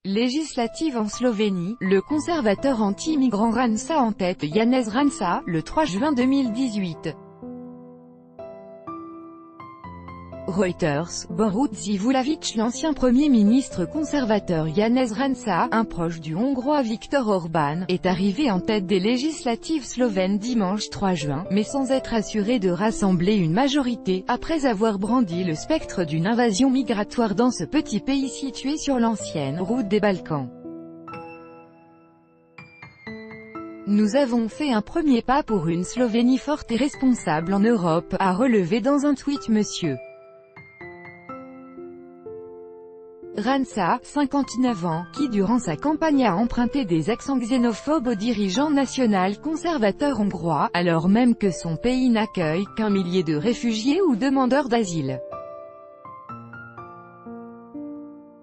Législative en Slovénie, le conservateur anti-migrant Ranča en tête, Janez Ranča, le 3 juin 2018. Reuters, Borut Vlahović. L'ancien Premier ministre conservateur Janez Ranča, un proche du Hongrois Viktor Orbán, est arrivé en tête des législatives slovènes dimanche 3 juin, mais sans être assuré de rassembler une majorité, après avoir brandi le spectre d'une invasion migratoire dans ce petit pays situé sur l'ancienne route des Balkans. Nous avons fait un premier pas pour une Slovénie forte et responsable en Europe, a relevé dans un tweet M. Ranča, 59 ans, qui durant sa campagne a emprunté des accents xénophobes au dirigeant national-conservateur hongrois, alors même que son pays n'accueille qu'un millier de réfugiés ou demandeurs d'asile.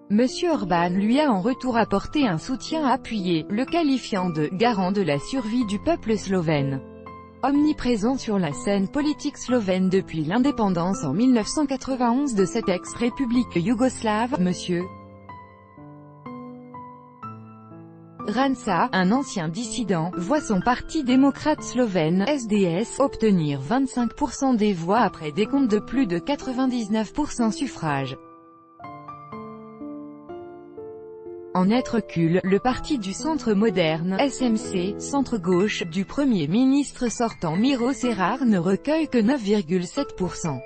M. Orbán lui a en retour apporté un soutien appuyé, le qualifiant de « garant de la survie du peuple slovène ». Omniprésent sur la scène politique slovène depuis l'indépendance en 1991 de cette ex-république yougoslave, M. Ranča, un ancien dissident, voit son parti démocrate slovène, SDS, obtenir 25% des voix après décompte de plus de 99% suffrages. En net recul, le parti du centre moderne, SMC, centre-gauche, du Premier ministre sortant Miro Cerar ne recueille que 9,7%.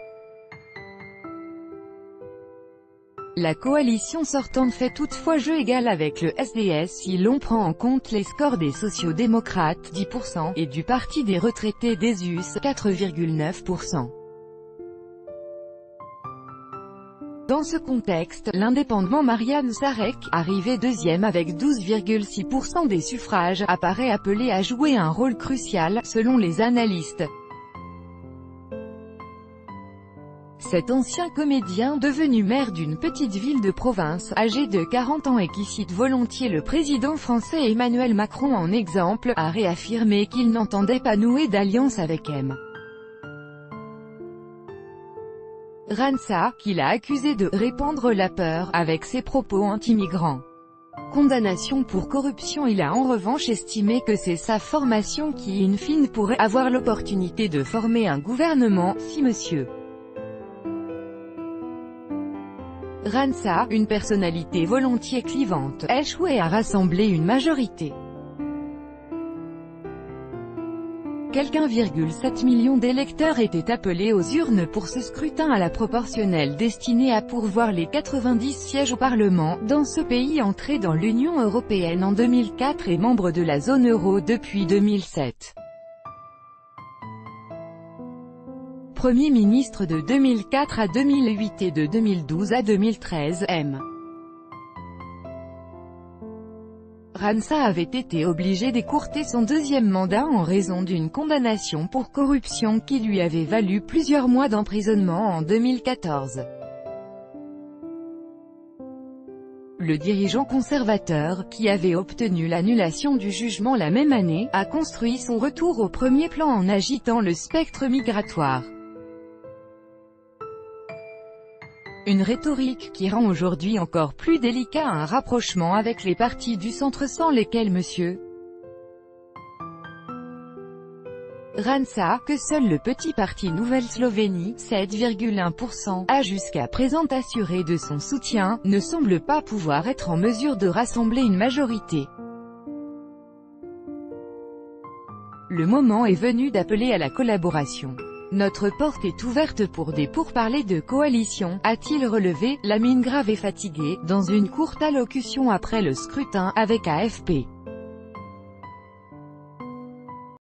La coalition sortante fait toutefois jeu égal avec le SDS si l'on prend en compte les scores des sociaux-démocrates, 10%, et du parti des retraités DESUS, 4,9%. Dans ce contexte, l'indépendant Marian Sarek, arrivé deuxième avec 12,6% des suffrages, apparaît appelé à jouer un rôle crucial, selon les analystes. Cet ancien comédien devenu maire d'une petite ville de province, âgé de 40 ans et qui cite volontiers le président français Emmanuel Macron en exemple, a réaffirmé qu'il n'entendait pas nouer d'alliance avec M. Ranča, qu'il a accusé de « répandre la peur » avec ses propos anti-migrants. Condamnation pour corruption. Il a en revanche estimé que c'est sa formation qui in fine pourrait avoir l'opportunité de former un gouvernement, si M. Ranča, une personnalité volontiers clivante, échouait à rassembler une majorité. Quelques 1,7 million d'électeurs étaient appelés aux urnes pour ce scrutin à la proportionnelle destiné à pourvoir les 90 sièges au Parlement, dans ce pays entré dans l'Union européenne en 2004 et membre de la zone euro depuis 2007. Premier ministre de 2004 à 2008 et de 2012 à 2013, M. Ranča avait été obligé d'écourter son deuxième mandat en raison d'une condamnation pour corruption qui lui avait valu plusieurs mois d'emprisonnement en 2014. Le dirigeant conservateur, qui avait obtenu l'annulation du jugement la même année, a construit son retour au premier plan en agitant le spectre migratoire. Une rhétorique qui rend aujourd'hui encore plus délicat un rapprochement avec les partis du centre sans lesquels M. Ranča, que seul le petit parti Nouvelle Slovénie, 7,1%, a jusqu'à présent assuré de son soutien, ne semble pas pouvoir être en mesure de rassembler une majorité. Le moment est venu d'appeler à la collaboration. Notre porte est ouverte pour des pourparlers de coalition, a-t-il relevé, la mine grave et fatiguée, dans une courte allocution après le scrutin, avec AFP.